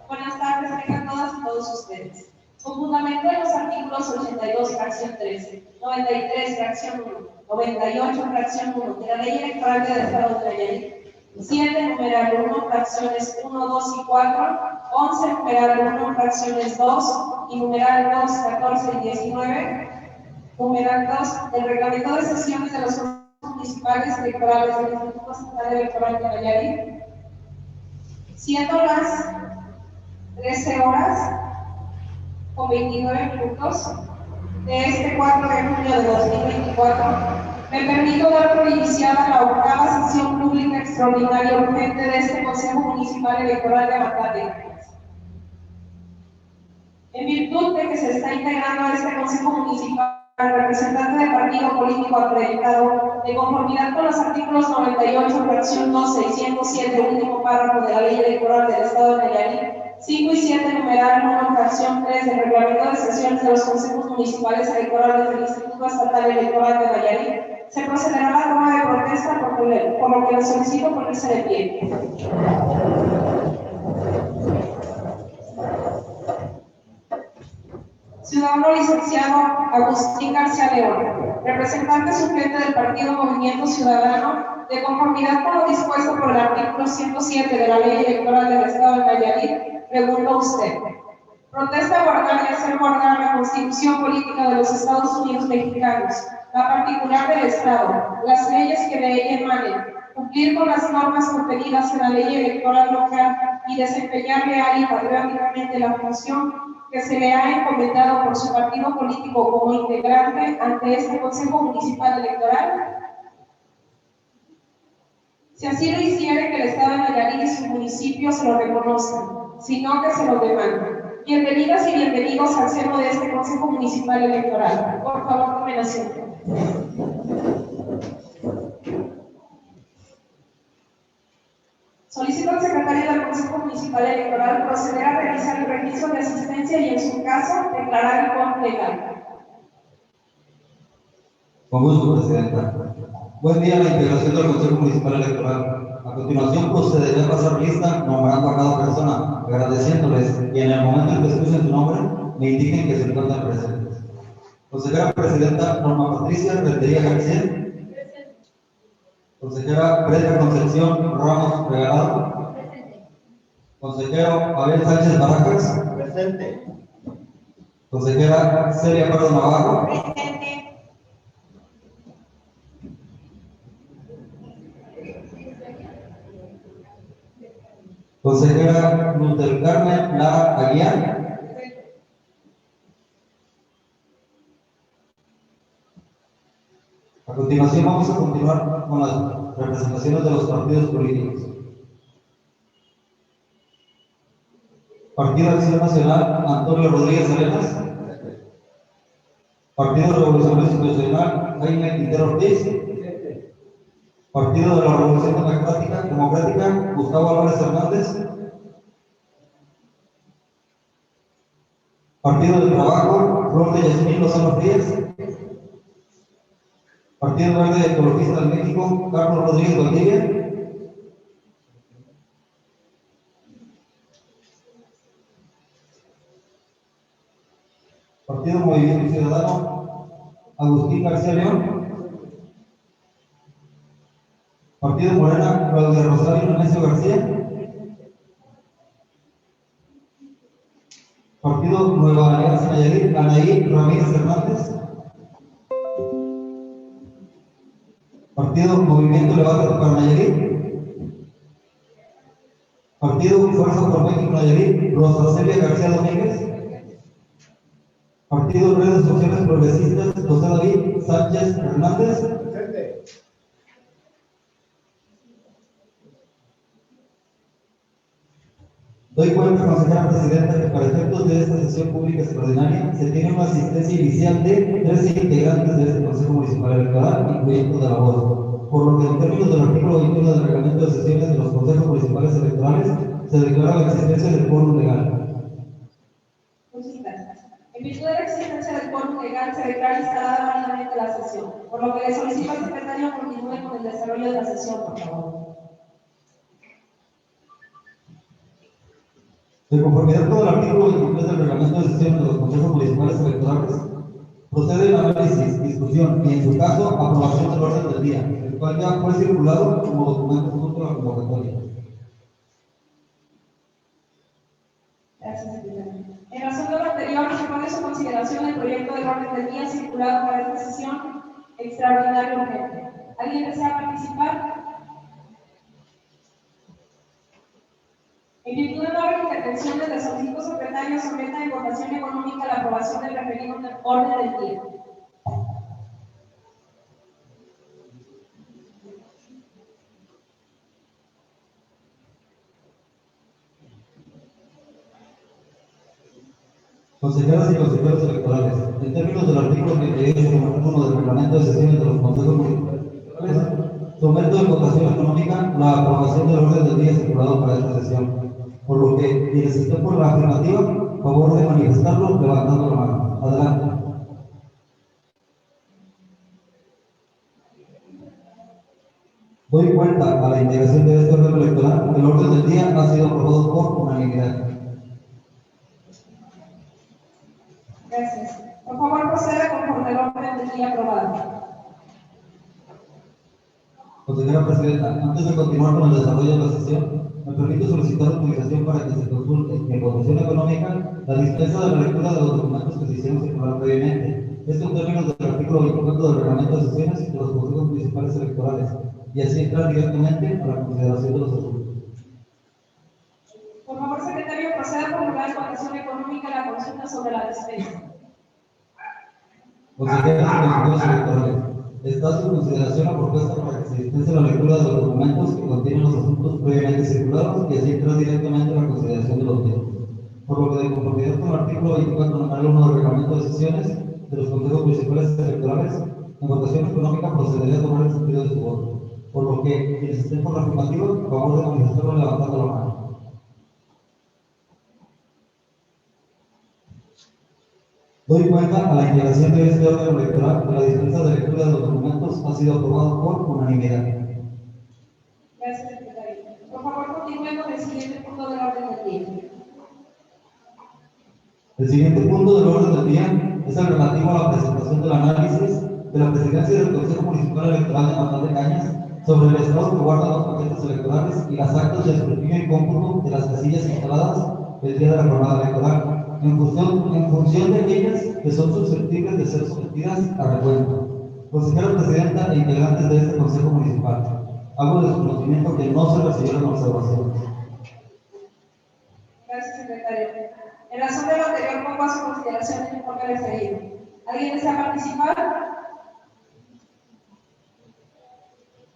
Buenas tardes, tengan todas y todos ustedes. Con fundamento en los artículos 82, fracción 13, 93, fracción 1, 98, fracción 1 de la Ley Electoral del Estado de Nayarit, 7, numeral 1, fracciones 1, 2 y 4, 11, numeral 1, fracciones 2 y numeral 2, 14 y 19, numeral 2, del reglamento de sesiones de los consejos municipales electorales del Instituto Estatal Electoral de Nayarit, siendo las 13 horas con 29 minutos de este 4 de junio de 2024, me permito dar por iniciada la octava sesión pública extraordinaria urgente de este Consejo Municipal Electoral de Aguascalientes. En virtud de que se está integrando a este Consejo Municipal el representante del partido político acreditado, de conformidad con los artículos 98, fracción 12 y 107, último párrafo de la Ley Electoral del Estado de Nayarit, 5 y 7, numeral 1, fracción 3 del reglamento de sesiones de los consejos municipales electorales del Instituto Estatal Electoral de Nayarit, se procederá a la toma de protesta, por lo que les solicito ponerse de pie. Ciudadano licenciado Agustín García León, representante suplente del Partido Movimiento Ciudadano, de conformidad con lo dispuesto por el artículo 107 de la Ley Electoral del Estado de Nayarit, pregunto usted. Protesta guardar y hacer guardar la Constitución Política de los Estados Unidos Mexicanos, la particular del Estado, las leyes que de ella emanen, cumplir con las normas contenidas en la Ley Electoral local y desempeñar leal y patrióticamente la función que se le ha encomendado por su partido político como integrante ante este Consejo Municipal Electoral. Si así lo hiciere, que el Estado de Nayarit y su municipio se lo reconozcan, sino que se lo demandan. Bienvenidas y bienvenidos al seno de este Consejo Municipal Electoral. Por favor, tomen asiento. Solicito al secretario del Consejo Municipal Electoral proceder a realizar el registro de asistencia y, en su caso, declarar el quórum legal. Con gusto, Presidenta. Buen día a la integración del Consejo Municipal Electoral. A continuación, procederé a pasar lista nombrando a cada persona, agradeciéndoles y en el momento en que escuchen su nombre, me indiquen que se encuentran presentes. Consejera Presidenta Norma Patricia Rentería García. Consejera Brenda Concepción Ramos Regalado. Consejero Abel Sánchez Barajas. Presente. Consejera Celia Pardo Navarro. Presente. Consejera Luz del Carmen Lara Aguiar. A continuación vamos a continuar con las representaciones de los partidos políticos. Partido Acción Nacional, Antonio Rodríguez Arenas. Partido Revolucionario Institucional, Jaime Quintero Ortiz. Partido de la Revolución Democrática, Gustavo Álvarez Hernández. Partido del Trabajo, Flor de Yasmín Lozano Frías. Partido Verde Ecologista de México, Carlos Rodríguez Valdivia. Partido Movimiento Ciudadano, Agustín García León. Partido Morena, Claudia Rosario Nemesio García. Partido Nueva Alianza Nayarit, Anaí Ramírez Hernández. Partido Movimiento Levante para Nayarit. Partido Fuerza por México Nayarit, Rosa Celia García Domínguez. Partido Redes Sociales Progresistas, José David Sánchez Hernández. Presente. Doy cuenta, consejera presidenta, que para efectos de esta sesión pública extraordinaria se tiene una asistencia inicial de 13 integrantes de este Consejo Municipal Electoral, incluyendo de la voz, por lo que en términos del artículo 21 del reglamento de sesiones de los consejos municipales electorales se declara la existencia del quórum legal. Muchas gracias. En virtud de la existencia del quórum legal, se declara instalada válidamente la sesión, por lo que le solicito al secretario continúe con el desarrollo de la sesión, por favor. De conformidad con el artículo 23 del reglamento de sesión de los consejos municipales electorales, procede el análisis, discusión y, en su caso, aprobación del orden del día, el cual ya fue circulado como documento junto a la convocatoria. Gracias, secretario. En razón de lo anterior, se pone a su consideración el proyecto de orden del día circulado para esta sesión extraordinaria urgente. ¿Alguien desea participar? En virtud de nuevas intervenciones del solicito secretario, someta en votación económica la aprobación del referido orden del día. Consejeras y consejeros electorales, en términos del artículo 38.1 del reglamento de sesiones de los consejos municipales electorales, someto en votación económica la aprobación del orden del día circulado para esta sesión, por lo que quienes estén por la afirmativa, favor de manifestarlo levantando la mano. Adelante. Doy cuenta a la integración de este órgano electoral que el orden del día ha sido aprobado por unanimidad. Gracias. Por favor, proceda conforme el orden del día aprobado. Consejera Presidenta, antes de continuar con el desarrollo de la sesión, me permito solicitar autorización para que se consulte en votación económica la dispensa de la lectura de los documentos que se hicieron circular previamente. Esto en términos del artículo 24 del reglamento de sesiones de los consejos municipales electorales, y así entrar directamente a la consideración de los asuntos. Por favor, secretario, proceda a formular en votación económica la consulta sobre la dispensa. Consejeras y consejeros electorales, está a su consideración la propuesta para que se dispense la lectura de los documentos que contienen los asuntos previamente circulados y así entrar directamente a la consideración de los mismos. Por lo que, de conformidad con el artículo 24, número 1 del reglamento de sesiones de los consejos municipales electorales, en votación económica procedería a tomar el sentido de su voto. Por lo que, quienes estén por la afirmativa, por favor de manifestarlo levantando la mano. Doy cuenta a la integración de este órgano electoral que la dispensa de lectura de los documentos ha sido aprobada por unanimidad. Gracias, secretario. Por favor, continúe con el siguiente punto del orden del día. El siguiente punto del orden del día es el relativo a la presentación del análisis de la presidencia del Consejo Municipal Electoral de Matlán de Cañas sobre el estado que guardan los paquetes electorales y las actas de escrutinio y cómputo de las casillas instaladas el día de la jornada electoral, en función de aquellas que son susceptibles de ser sometidas a recuento. Consejera Presidenta e integrantes de este Consejo Municipal, hago de su conocimiento que no se recibieron observaciones. Gracias, secretario. En razón de lo anterior, pongo a su consideración el informe referido. ¿Alguien desea participar?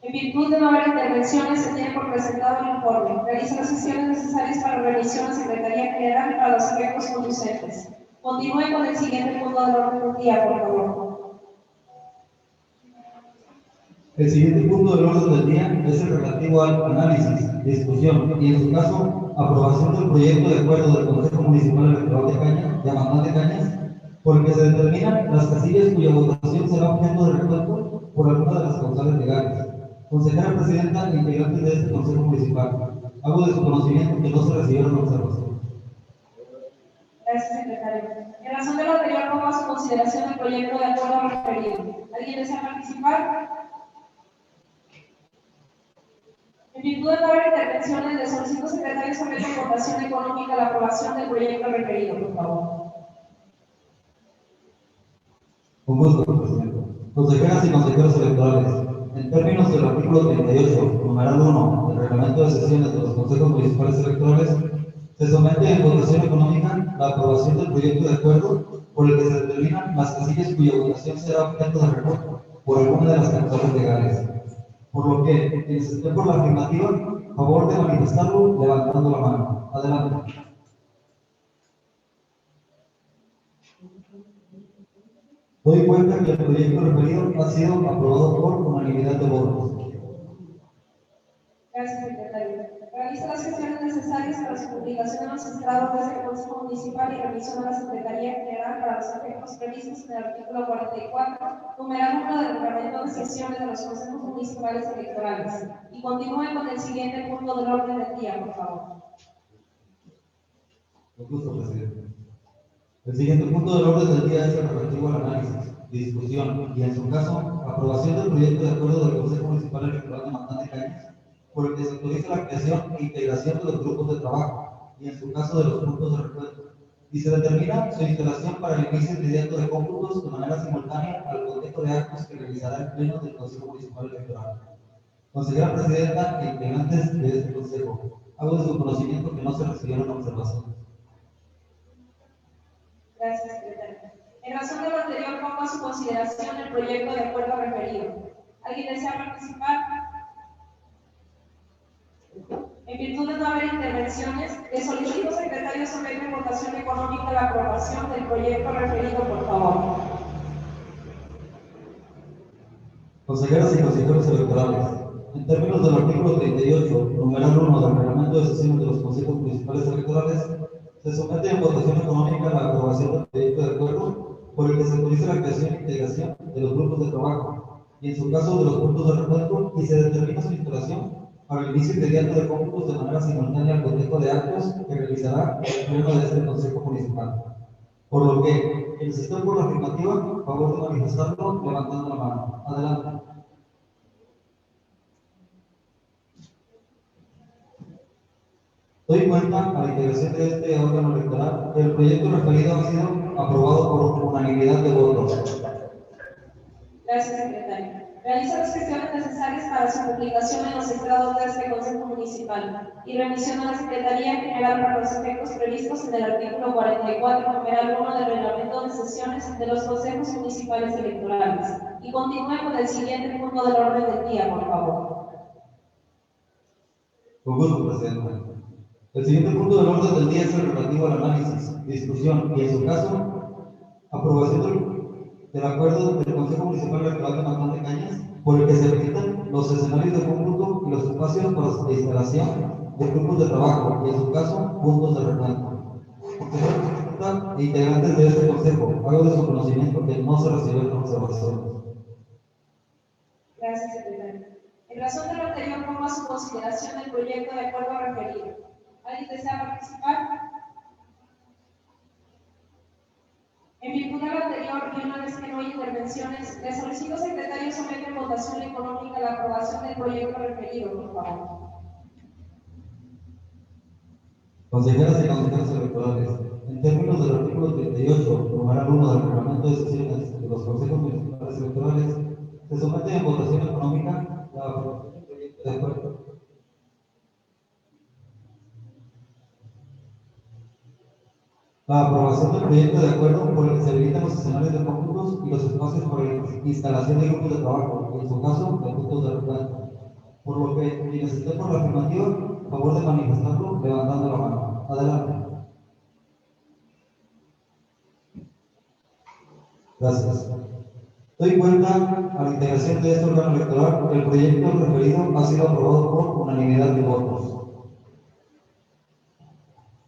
En virtud de no haber intervenciones, se tiene por presentado el informe. Realiza las sesiones necesarias para revisión a Secretaría General para los efectos conducentes. Continúe con el siguiente punto del orden del día, por favor. El siguiente punto del orden del día es el relativo al análisis, discusión y, en su caso, aprobación del proyecto de acuerdo del Consejo Municipal Electoral de Cañas, de Matlán de Cañas, por el que se determinan las casillas cuya votación será objeto de recuento por alguna de las causales legales. Consejera Presidenta e integrantes de este Consejo Municipal, hago de su conocimiento que no se recibieron observaciones. Gracias, secretario. En razón de lo anterior, pongo a su consideración el proyecto de acuerdo referido. ¿Alguien desea participar? En virtud de no haber intervenciones, le solicito secretario somete en votación económica la aprobación del proyecto referido, por favor. Con gusto, Presidente. Consejeras y consejeros electorales, en términos del artículo 38, numeral 1 del reglamento de sesiones de los consejos municipales electorales, se somete en votación económica la aprobación del proyecto de acuerdo por el que se determinan las casillas cuya votación será objeto de recuento por alguna de las causales legales. Por lo que, quienes estén por la afirmativa, favor de manifestarlo levantando la mano. Adelante. Doy cuenta que el proyecto referido ha sido aprobado por unanimidad de votos. Gracias, secretario. Realiza las gestiones necesarias para su publicación en los estrados de este Consejo Municipal y remisión a la Secretaría General para los efectos previstos en el artículo 44, numeral 1 del reglamento de sesiones de los consejos municipales electorales. Y continúe con el siguiente punto del orden del día, por favor. Con gusto, presidente. El siguiente punto del orden del día es el relativo al análisis, discusión y, en su caso, aprobación del proyecto de acuerdo del Consejo Municipal Electoral de Mantán de Cañas, por el que se autoriza la creación e integración de los grupos de trabajo y, en su caso, de los puntos de recuento, y se determina su instalación para el inicio inmediato de cómputos de manera simultánea al cotejo de actos que realizará el Pleno del Consejo Municipal Electoral. Consejera Presidenta e integrantes de este Consejo, hago de su conocimiento que no se recibieron observaciones. Gracias, secretario. En razón de lo anterior, pongo a su consideración el proyecto de acuerdo referido. ¿Alguien desea participar? En virtud de no haber intervenciones, le solicito, secretario, someter en votación económica la aprobación del proyecto referido, por favor. Consejeras y consejeros electorales, en términos del artículo 38, numeral 1 del reglamento de sesiones de los consejos municipales electorales, se somete en votación económica la aprobación del proyecto de acuerdo por el que se autoriza la creación e integración de los grupos de trabajo y, en su caso, de los puntos de recuento, y se determina su instalación para el inicio inmediato de cómputos de manera simultánea al cotejo de actos que realizará el Pleno de este Consejo Municipal. Por lo que, el sistema por la afirmativa, favor de manifestarlo levantando la mano. Adelante. Doy cuenta, a la integración de este órgano electoral, que el proyecto referido ha sido aprobado por unanimidad de votos. Gracias, secretario. Realiza las gestiones necesarias para su publicación en los estrados de este Consejo Municipal y remisión a la Secretaría General para los efectos previstos en el artículo 44, numeral 1 del Reglamento de Sesiones de los Consejos Municipales Electorales. Y continúe con el siguiente punto del orden del día, por favor. Con gusto, presidente. El siguiente punto del orden del día es el relativo al análisis, discusión y, en su caso, aprobación del acuerdo del Consejo Municipal Electoral de Mantán de Cañas, por el que se habilitan los escenarios de cómputo y los espacios para la instalación de grupos de trabajo y, en su caso, puntos de recuento. E integrantes de este Consejo, hago de su conocimiento que no se recibieron observaciones. Gracias, secretario. En razón de lo anterior, pongo a su consideración el proyecto de acuerdo referido. ¿Alguien desea participar? En virtud de lo anterior, y una vez que no hay intervenciones, le solicito, secretario, someter en votación económica la aprobación del proyecto referido, por favor. Consejeras y consejeros electorales, en términos del artículo 38, numeral 1 del reglamento de sesiones de los consejos municipales electorales, se somete en votación económica la aprobación del proyecto de acuerdo. La aprobación del proyecto de acuerdo por el que se habilitan los escenarios de cómputos y los espacios para la instalación de grupos de trabajo, y, en su caso, de puntos de recuento. Por lo que, quienes estén por la afirmativa, favor de manifestarlo levantando la mano. Adelante. Gracias. Doy cuenta, a la integración de este órgano electoral, el proyecto referido ha sido aprobado por unanimidad de votos.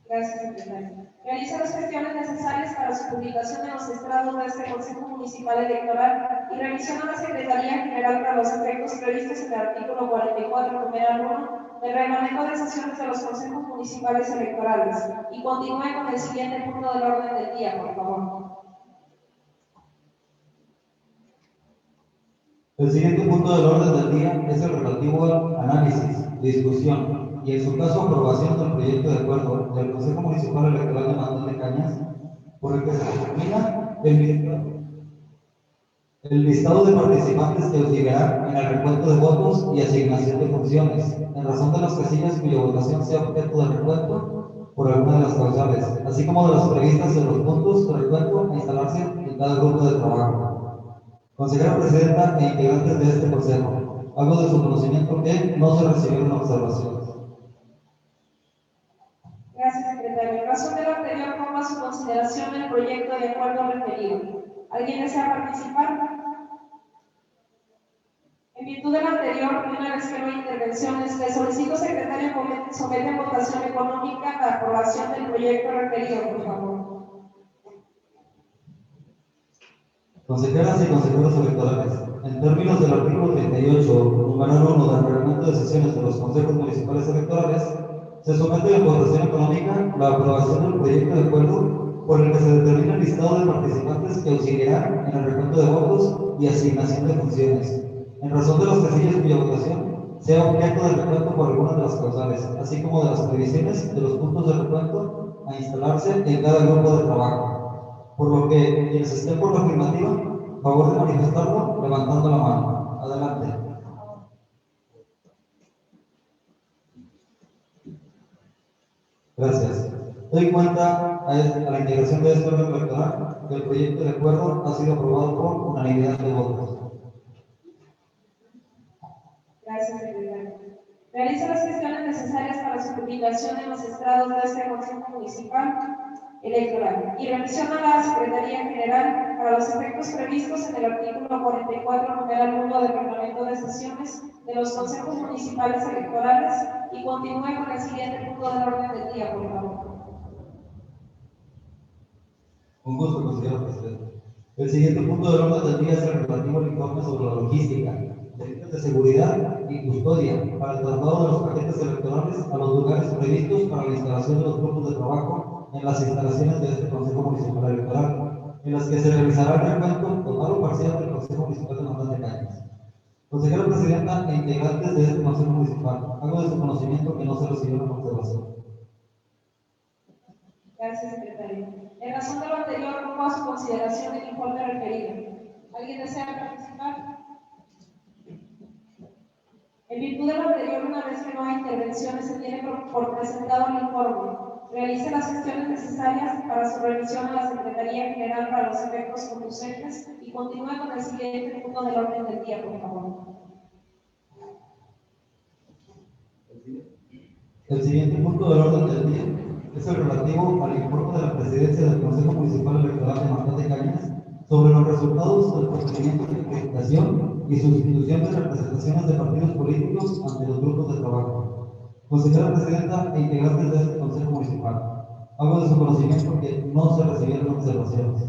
Gracias, secretario. Realiza las gestiones necesarias para su publicación en los estrados de este Consejo Municipal Electoral y revisión a la Secretaría General para los efectos previstos en el artículo 44, numeral 1 del Reglamento de Sesiones de los Consejos Municipales Electorales. Y continúe con el siguiente punto del orden del día, por favor. El siguiente punto del orden del día es el relativo al análisis, discusión y, en su caso, aprobación del proyecto de acuerdo del Consejo Municipal Electoral de Mantán de Cañas, por el que se determina el listado de participantes que auxiliarán en el recuento de votos y asignación de funciones, en razón de las casillas cuya votación sea objeto de recuento por alguna de las causales, así como de las previstas en los puntos de recuento a instalarse en cada grupo de trabajo. Consejera Presidenta e integrantes de este Consejo, hago de su conocimiento que no se recibieron observaciones. Gracias, secretario. En razón de lo anterior, pongo a su consideración el proyecto de acuerdo referido. ¿Alguien desea participar? En virtud de lo anterior, y una vez que no hay intervenciones, le solicito, secretario, somete en votación económica la aprobación del proyecto referido, por favor. Consejeras y consejeros electorales, en términos del artículo 38, numeral 1 del reglamento de sesiones de los consejos municipales electorales, Se somete a la votación económica la aprobación del proyecto de acuerdo por el que se determina el listado de participantes que auxiliarán en el recuento de votos y asignación de funciones, en razón de los casillas cuya votación sea objeto de recuento por alguna de las causales, así como de las previsiones de los puntos de recuento a instalarse en cada grupo de trabajo. Por lo que quienes estén por la afirmativa, favor de manifestarlo levantando la mano. Adelante. Gracias. Doy cuenta a la integración de este órgano electoral que el proyecto de acuerdo ha sido aprobado por unanimidad de votos. Gracias, secretario. Realiza las gestiones necesarias para su publicación en los estrados de este Consejo Municipal Electoral y remisión a la Secretaría General para los efectos previstos en el artículo 44, numeral 1 del Reglamento de Sesiones de los Consejos Municipales Electorales y continúe con el siguiente punto del orden del día, por favor. Con gusto, consejero presidente. El siguiente punto del orden del día es el relativo al informe sobre la logística, medidas de seguridad y custodia para el traslado de los paquetes electorales a los lugares previstos para la instalación de los grupos de trabajo en las instalaciones de este Consejo Municipal Electoral, en las que se realizará el recuento total o parcial del Consejo Municipal de Matlán de Cañas. Consejera presidenta e integrantes de este Consejo Municipal, hago de su conocimiento que no se recibió una observación. Gracias, secretario. En razón de lo anterior, pongo a su consideración el informe referido. ¿Alguien desea participar? En virtud de lo anterior, una vez que no hay intervenciones, se tiene por presentado el informe. Realice las gestiones necesarias para su revisión a la Secretaría General para los efectos conducentes y continúe con el siguiente punto del orden del día, por favor. El siguiente punto del orden del día es el relativo al informe de la Presidencia del Consejo Municipal Electoral de Matlán de Cañas sobre los resultados del procedimiento de acreditación y sustitución de representaciones de partidos políticos ante los grupos de trabajo. Consejera presidenta e integrantes de este Consejo Municipal, hago de su conocimiento que no se recibieron observaciones.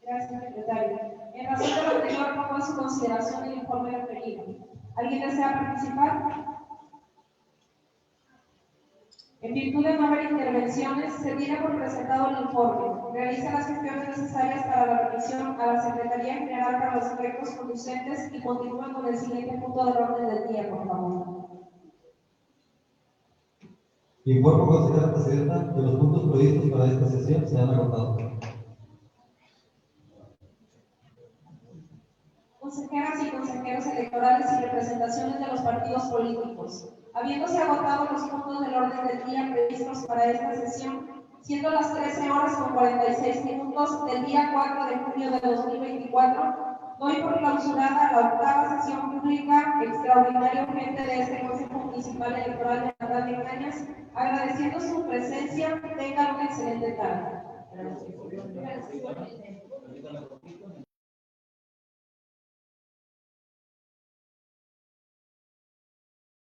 Gracias, secretario. En razón de lo anterior, pongo a su consideración el informe referido. ¿Alguien desea participar? En virtud de no haber intervenciones, se tiene por presentado el informe. Realiza las gestiones necesarias para la revisión a la Secretaría General para los efectos conducentes y continúa con el siguiente punto del orden del día, por favor. Informo, consejera presidenta, que los puntos previstos para esta sesión se han agotado. Consejeras y consejeros electorales y representaciones de los partidos políticos. Habiéndose agotado los puntos del orden del día previstos para esta sesión, siendo las 13 horas con 46 minutos del día 4 de junio de 2024, doy por clausurada la octava sesión pública extraordinaria urgente de este Consejo Municipal Electoral de Matlán de Cañas, agradeciendo su presencia. Tengan una excelente tarde.